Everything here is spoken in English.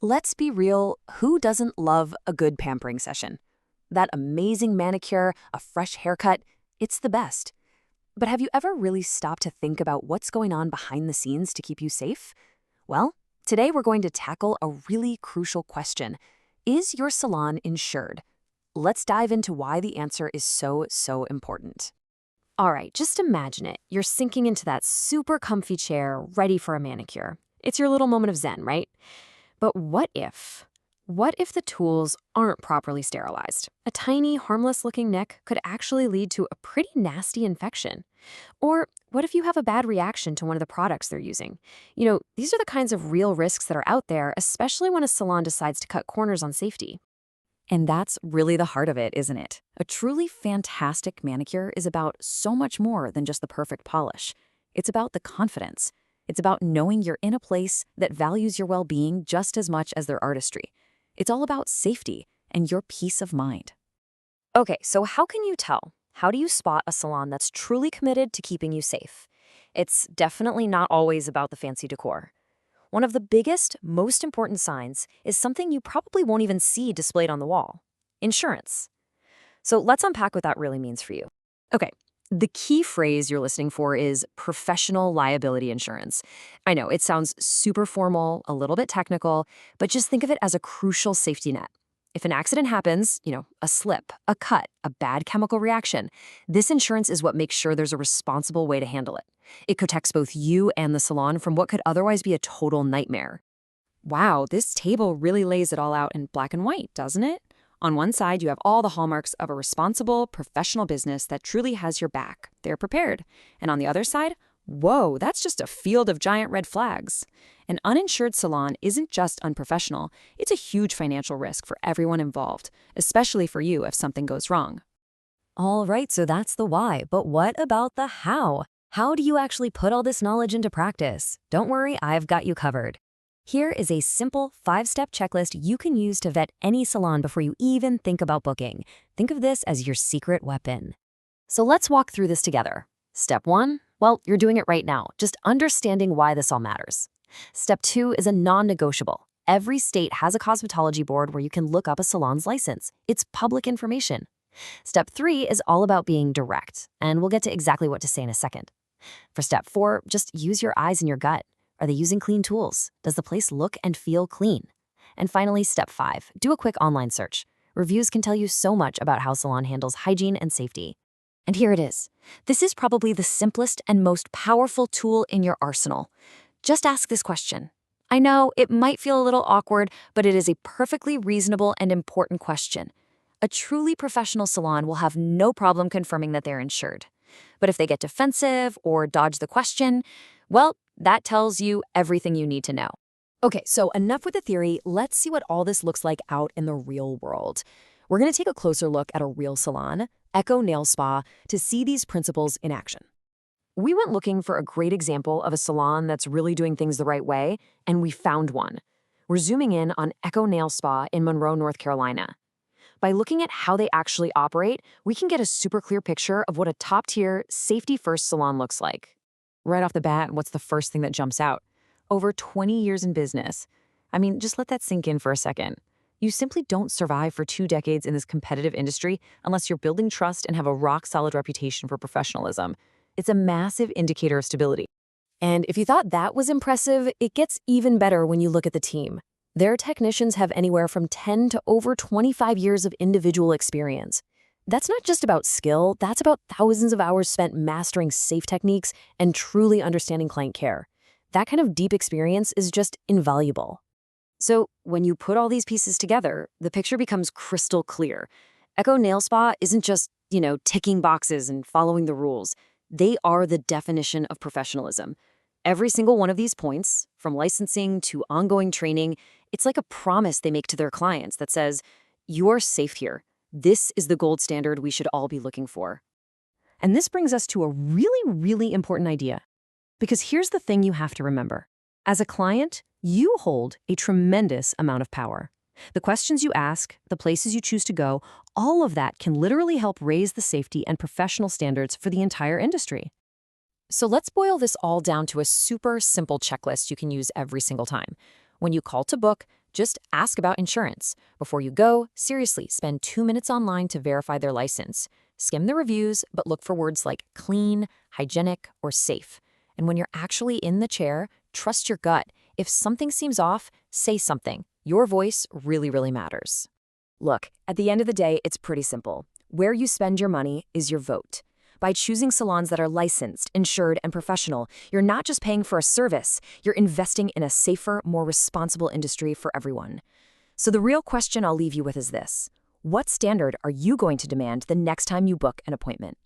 Let's be real, who doesn't love a good pampering session? That amazing manicure, a fresh haircut, it's the best. But have you ever really stopped to think about what's going on behind the scenes to keep you safe? Well, today we're going to tackle a really crucial question. Is your salon insured? Let's dive into why the answer is so important. All right, just imagine it. You're sinking into that super comfy chair, ready for a manicure. It's your little moment of zen, right? But what if? What if the tools aren't properly sterilized? A tiny, harmless-looking nick could actually lead to a pretty nasty infection. Or what if you have a bad reaction to one of the products they're using? These are the kinds of real risks that are out there, especially when a salon decides to cut corners on safety. And that's really the heart of it, isn't it? A truly fantastic manicure is about so much more than just the perfect polish. It's about the confidence. It's about knowing you're in a place that values your well-being just as much as their artistry. It's all about safety and your peace of mind. Okay, so how can you tell? How do you spot a salon that's truly committed to keeping you safe? It's definitely not always about the fancy decor. One of the biggest, most important signs is something you probably won't even see displayed on the wall: insurance. So let's unpack what that really means for you. Okay, the key phrase you're listening for is professional liability insurance. I know it sounds super formal, a little bit technical, but just think of it as a crucial safety net. If an accident happens, a slip, a cut, a bad chemical reaction, this insurance is what makes sure there's a responsible way to handle it. It protects both you and the salon from what could otherwise be a total nightmare. Wow, this table really lays it all out in black and white, doesn't it? On one side, you have all the hallmarks of a responsible, professional business that truly has your back. They're prepared. And on the other side, whoa, that's just a field of giant red flags. An uninsured salon isn't just unprofessional, it's a huge financial risk for everyone involved, especially for you if something goes wrong. All right, so that's the why, but what about the how? How do you actually put all this knowledge into practice? Don't worry, I've got you covered. Here is a simple 5-step checklist you can use to vet any salon before you even think about booking. Think of this as your secret weapon. So let's walk through this together. Step 1, well, you're doing it right now, just understanding why this all matters. Step 2 is a non-negotiable. Every state has a cosmetology board where you can look up a salon's license. It's public information. Step 3 is all about being direct, and we'll get to exactly what to say in a second. For step 4, just use your eyes and your gut. Are they using clean tools? Does the place look and feel clean? And finally, step 5, do a quick online search. Reviews can tell you so much about how salon handles hygiene and safety. And here it is. This is probably the simplest and most powerful tool in your arsenal. Just ask this question. I know it might feel a little awkward, but it is a perfectly reasonable and important question. A truly professional salon will have no problem confirming that they're insured. But if they get defensive or dodge the question, well, that tells you everything you need to know. Okay, so enough with the theory. Let's see what all this looks like out in the real world. We're going to take a closer look at a real salon, Echo Nail Spa, to see these principles in action. We went looking for a great example of a salon that's really doing things the right way, and we found one. We're zooming in on Echo Nail Spa in Monroe, North Carolina. By looking at how they actually operate, we can get a super clear picture of what a top-tier, safety-first salon looks like. Right off the bat, what's the first thing that jumps out? Over 20 years in business. I mean, just let that sink in for a second. You simply don't survive for 2 decades in this competitive industry unless you're building trust and have a rock-solid reputation for professionalism. It's a massive indicator of stability. And if you thought that was impressive, it gets even better when you look at the team. Their technicians have anywhere from 10 to over 25 years of individual experience. That's not just about skill, that's about thousands of hours spent mastering safe techniques and truly understanding client care. That kind of deep experience is just invaluable. So when you put all these pieces together, the picture becomes crystal clear. Echo Nail Spa isn't just, ticking boxes and following the rules. They are the definition of professionalism. Every single one of these points, from licensing to ongoing training, it's like a promise they make to their clients that says, you are safe here. This is the gold standard we should all be looking for. And this brings us to a really important idea. Because here's the thing you have to remember. As a client, you hold a tremendous amount of power. The questions you ask, the places you choose to go, all of that can literally help raise the safety and professional standards for the entire industry. So let's boil this all down to a super simple checklist you can use every single time. When you call to book, Just ask about insurance. Before you go, seriously, spend 2 minutes online to verify their license. Skim the reviews, but look for words like clean, hygienic, or safe. And when you're actually in the chair, trust your gut. If something seems off, say something. Your voice really, really matters. Look, at the end of the day, it's pretty simple. Where you spend your money is your vote. By choosing salons that are licensed, insured, and professional, you're not just paying for a service, you're investing in a safer, more responsible industry for everyone. So the real question I'll leave you with is this: what standard are you going to demand the next time you book an appointment?